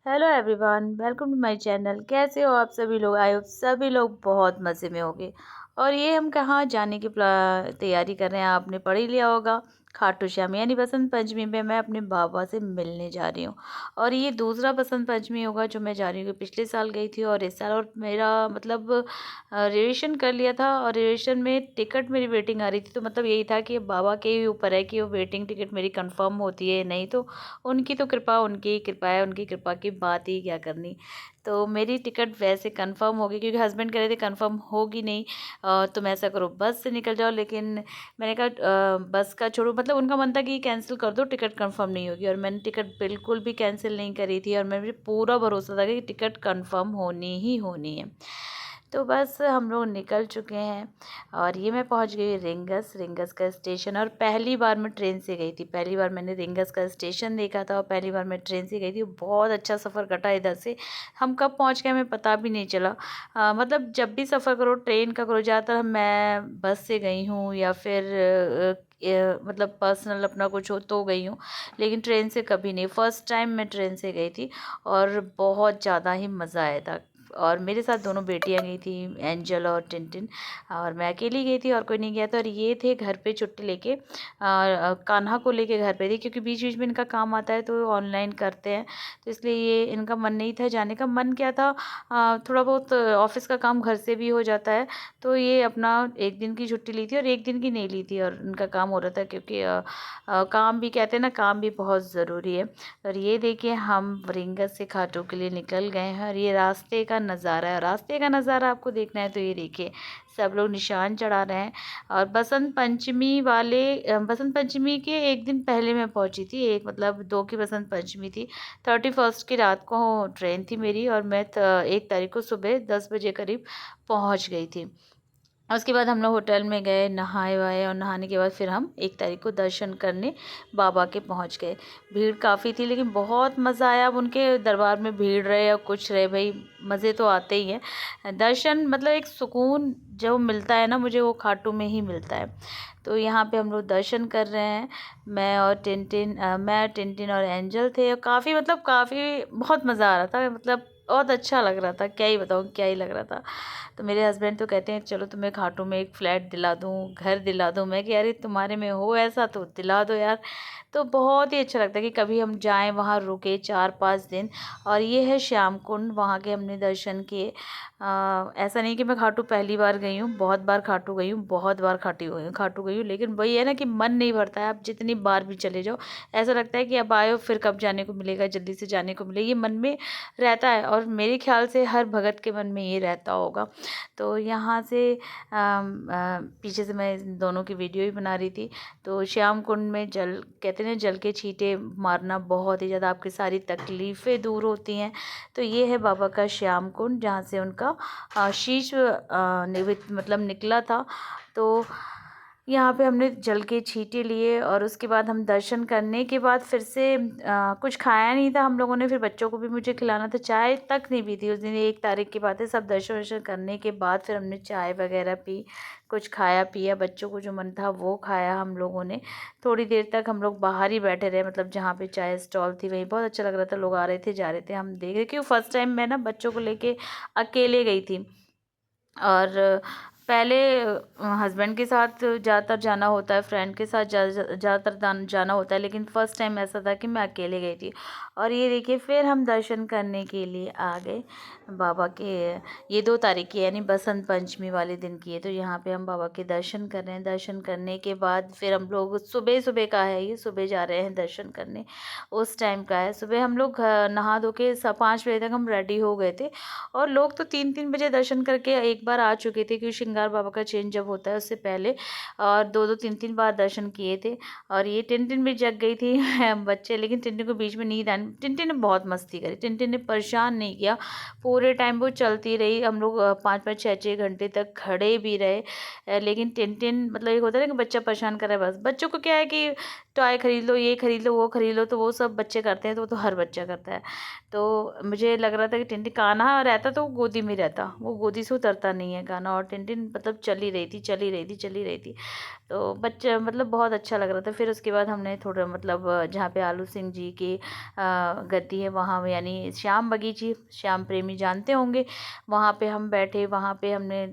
Hello everyone, welcome to my channel. कैसे हो आप सभी लोग? आई होप सभी लोग बहुत मज़े में होंगे। और ये हम कहाँ जाने की तैयारी कर रहे हैं, आपने पढ़ ही लिया होगा। खाटू श्याम यानी बसंत पंचमी में मैं अपने बाबा से मिलने जा रही हूँ। और ये दूसरा बसंत पंचमी होगा जो मैं जा रही हूँ। पिछले साल गई थी और इस साल, और मेरा मतलब रिजर्वेशन कर लिया था। और रिजर्वेशन में टिकट मेरी वेटिंग आ रही थी, तो मतलब यही था कि बाबा के ही ऊपर है कि वो वेटिंग टिकट मेरी कंफर्म होती है नहीं तो उनकी तो कृपा, उनकी ही कृपा है, उनकी कृपा की बात ही क्या करनी। तो मेरी टिकट वैसे कंफर्म हो गई, क्योंकि हस्बैंड कह रहे थे कंफर्म होगी नहीं, तुम ऐसा करो बस से निकल जाओ। लेकिन मैंने कहा बस का छोड़ो, मतलब उनका मन था कि कैंसिल कर दो, टिकट कंफर्म नहीं होगी। और मैंने टिकट बिल्कुल भी कैंसिल नहीं करी थी, और मुझे पूरा भरोसा था कि टिकट कंफर्म होनी ही होनी है। तो बस हम लोग निकल चुके हैं। और ये मैं पहुंच गई रिंगस। रिंगस का स्टेशन, और पहली बार मैं ट्रेन से गई थी। पहली बार मैंने रिंगस का स्टेशन देखा था, और पहली बार मैं ट्रेन से गई थी। बहुत अच्छा सफ़र कटा इधर से। हम कब पहुंच गए हमें पता भी नहीं चला। मतलब जब भी सफ़र करो ट्रेन का करो, ज़्यादातर मैं बस से गई हूँ, या फिर मतलब पर्सनल अपना कुछ हो तो गई हूँ। लेकिन ट्रेन से कभी नहीं, फ़र्स्ट टाइम मैं ट्रेन से गई थी। और बहुत ज़्यादा ही मज़ा आया था। और मेरे साथ दोनों बेटियां गई थी, एंजल और टिनटिन। और मैं अकेली गई थी, और कोई नहीं गया था। और ये थे घर पे छुट्टी लेके, कान्हा को लेके घर पे थी, क्योंकि बीच बीच में इनका काम आता है तो ऑनलाइन करते हैं। तो इसलिए ये इनका मन नहीं था जाने का। मन क्या था, थोड़ा बहुत ऑफिस का काम घर से भी हो जाता है। तो ये अपना एक दिन की छुट्टी ली थी, और एक दिन की नहीं ली थी, और उनका काम हो रहा था, क्योंकि काम भी कहते हैं ना, काम भी बहुत ज़रूरी है। और ये देखिए हम वरिंगस से खाटू के लिए निकल गए हैं। और ये रास्ते का नज़ारा है, रास्ते का नज़ारा आपको देखना है तो ये देखिए सब लोग निशान चढ़ा रहे हैं। और बसंत पंचमी के एक दिन पहले मैं पहुंची थी। एक मतलब 2 की बसंत पंचमी थी, 31st की रात को ट्रेन थी मेरी, और मैं 1 तारीख को सुबह 10 बजे करीब पहुंच गई थी। उसके बाद हम लोग होटल में गए, नहाए वाए, और नहाने के बाद फिर हम 1 तारीख को दर्शन करने बाबा के पहुंच गए। भीड़ काफ़ी थी, लेकिन बहुत मज़ा आया। अब उनके दरबार में भीड़ रहे या कुछ रहे, भाई मज़े तो आते ही हैं। दर्शन मतलब एक सुकून जो मिलता है ना, मुझे वो खाटू में ही मिलता है। तो यहाँ पे हम लोग दर्शन कर रहे हैं। मैं टिनटिन और एंजल थे, और काफ़ी मतलब काफ़ी बहुत मज़ा आ रहा था, मतलब बहुत अच्छा लग रहा था। क्या ही बताऊँ, क्या ही लग रहा था। तो मेरे हस्बैंड तो कहते हैं चलो तुम्हें खाटू में एक फ्लैट दिला दूँ, घर दिला दूँ। मैं कि अरे तुम्हारे में हो ऐसा तो दिला दो यार। तो बहुत ही अच्छा लगता है कि कभी हम जाएं, वहाँ रुके 4-5 दिन। और ये है श्याम कुंड, वहाँ के हमने दर्शन किए। ऐसा नहीं कि मैं खाटू पहली बार गई हूँ, बहुत बार खाटू गई हूँ, बहुत बार खाटू गई हूँ। लेकिन वही है ना कि मन नहीं भरता है, आप जितनी बार भी चले जाओ ऐसा लगता है कि अब आए हो फिर कब जाने को मिलेगा, जल्दी से जाने को मिले, ये मन में रहता है। और मेरे ख्याल से हर भगत के मन में ये रहता होगा। तो यहाँ से पीछे से मैं इन दोनों की वीडियो ही बना रही थी। तो श्याम कुंड में जल कहते हैं ना, जल के छींटे मारना बहुत ही ज़्यादा आपकी सारी तकलीफ़ें दूर होती हैं। तो ये है बाबा का श्याम कुंड, जहाँ से उनका शीश निवित मतलब निकला था। तो यहाँ पे हमने जल के छींटे लिए, और उसके बाद हम दर्शन करने के बाद फिर से कुछ खाया नहीं था हम लोगों ने। फिर बच्चों को भी मुझे खिलाना था, चाय तक नहीं पी थी उस दिन। 1 तारीख की बात है। सब दर्शन वर्शन करने के बाद फिर हमने चाय वगैरह पी, कुछ खाया पिया, बच्चों को जो मन था वो खाया हम लोगों ने। थोड़ी देर तक हम लोग बाहर ही बैठे रहे, मतलब जहाँ पे चाय स्टॉल थी वहीं। बहुत अच्छा लग रहा था, लोग आ रहे थे जा रहे थे, हम देख रहे। क्योंकि फर्स्ट टाइम मैं ना बच्चों को लेके अकेले गई थी। और पहले हस्बैंड के साथ ज़्यादातर जाना होता है, फ्रेंड के साथ ज़्यादातर जाना होता है, लेकिन फ़र्स्ट टाइम ऐसा था कि मैं अकेले गई थी। और ये देखिए फिर हम दर्शन करने के लिए आ गए बाबा के। ये 2 तारीख की यानी बसंत पंचमी वाले दिन की है। तो यहाँ पे हम बाबा के दर्शन कर रहे हैं। दर्शन करने के बाद फिर हम लोग सुबह सुबह का है, ये सुबह जा रहे हैं दर्शन करने, उस टाइम का है। सुबह हम लोग नहा धो के 5 बजे तक हम रेडी हो गए थे। और लोग तो 3-3 बजे दर्शन करके एक बार आ चुके थे, क्योंकि श्रृंगार बाबा का चेंज जब होता है उससे पहले। और 2-2 3-3 बार दर्शन किए थे। और ये टिनटिन भी जग गई थी बच्चे, लेकिन टिनटिन को बीच में नींद आने, टिनटिन ने बहुत मस्ती करी, टिनटिन ने परेशान नहीं किया। पूरे टाइम वो चलती रही, हम लोग 5-5 6-6 घंटे तक खड़े भी रहे। लेकिन टिनटिन मतलब एक होता है ना कि बच्चा परेशान कर रहा है, बस बच्चों को क्या है कि टॉय खरीद लो, ये खरीद लो, वो खरीद लो, तो वो सब बच्चे करते हैं, तो वो तो हर बच्चा करता है। तो मुझे लग रहा था कि टिनटिन, कान्हा रहता तो वो गोदी में रहता, वो गोदी से उतरता नहीं है कान्हा। और टिनटिन मतलब चली रही थी। तो बच्चा मतलब बहुत अच्छा लग रहा था। फिर उसके बाद हमने थोड़ा मतलब जहाँ पे आलू सिंह जी की गद्दी है वहाँ, यानी श्याम बगीची, श्याम प्रेमी जानते होंगे, वहाँ पे हम बैठे, वहाँ पे हमने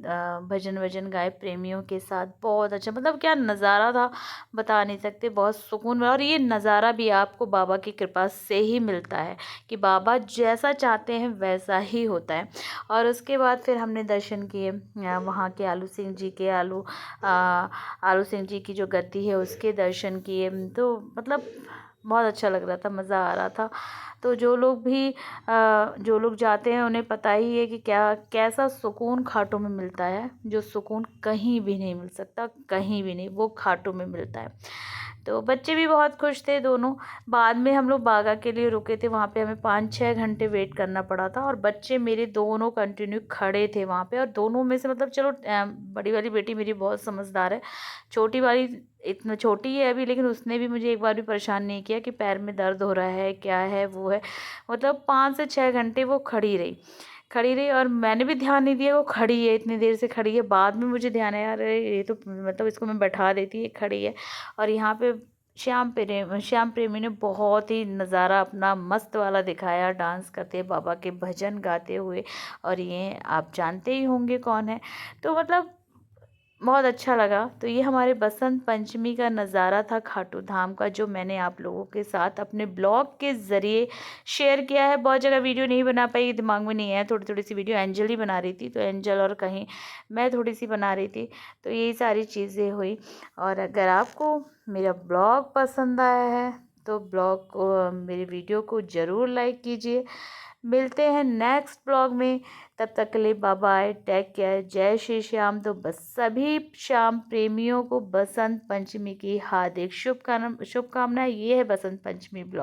भजन वजन गाए प्रेमियों के साथ। बहुत अच्छा, मतलब क्या नज़ारा था, बता नहीं सकते, बहुत सुकून मिला। और ये नज़ारा भी आपको बाबा की कृपा से ही मिलता है कि बाबा जैसा चाहते हैं वैसा ही होता है। और उसके बाद फिर हमने दर्शन किए वहाँ के आलू सिंह जी के, आलू सिंह जी की जो गद्दी है उसके दर्शन किए। तो मतलब बहुत अच्छा लग रहा था, मज़ा आ रहा था। तो जो लोग जाते हैं उन्हें पता ही है कि क्या कैसा सुकून खाटू में मिलता है, जो सुकून कहीं भी नहीं मिल सकता, कहीं भी नहीं, वो खाटू में मिलता है। तो बच्चे भी बहुत खुश थे दोनों। बाद में हम लोग बागा के लिए रुके थे, वहाँ पे हमें 5-6 घंटे वेट करना पड़ा था, और बच्चे मेरे दोनों कंटिन्यू खड़े थे वहाँ पे। और दोनों में से मतलब चलो बड़ी वाली बेटी मेरी बहुत समझदार है, छोटी वाली इतना छोटी है अभी, लेकिन उसने भी मुझे एक बार भी परेशान नहीं किया कि पैर में दर्द हो रहा है, क्या है वो है। मतलब 5 से 6 घंटे वो खड़ी रही, और मैंने भी ध्यान नहीं दिया वो खड़ी है, इतनी देर से खड़ी है। बाद में मुझे ध्यान आया, अरे ये तो मतलब इसको मैं बैठा देती, ये खड़ी है। और यहाँ पे श्याम प्रेमी ने बहुत ही नज़ारा अपना मस्त वाला दिखाया, डांस करते, बाबा के भजन गाते हुए। और ये आप जानते ही होंगे कौन है। तो मतलब बहुत अच्छा लगा। तो ये हमारे बसंत पंचमी का नज़ारा था खाटू धाम का, जो मैंने आप लोगों के साथ अपने ब्लॉग के ज़रिए शेयर किया है। बहुत जगह वीडियो नहीं बना पाई, दिमाग में नहीं है, थोड़ी थोड़ी सी वीडियो एंजल ही बना रही थी, तो एंजल और कहीं मैं थोड़ी सी बना रही थी। तो यही सारी चीज़ें हुई। और अगर आपको मेरा ब्लॉग पसंद आया है तो ब्लॉग को, मेरी वीडियो को ज़रूर लाइक कीजिए। मिलते हैं नेक्स्ट ब्लॉग में, तब तक के लिए बाय बाय, टेक केयर, जय श्री श्याम। तो बस सभी श्याम प्रेमियों को बसंत पंचमी की हार्दिक शुभकामनाएं। ये है बसंत पंचमी ब्लॉग।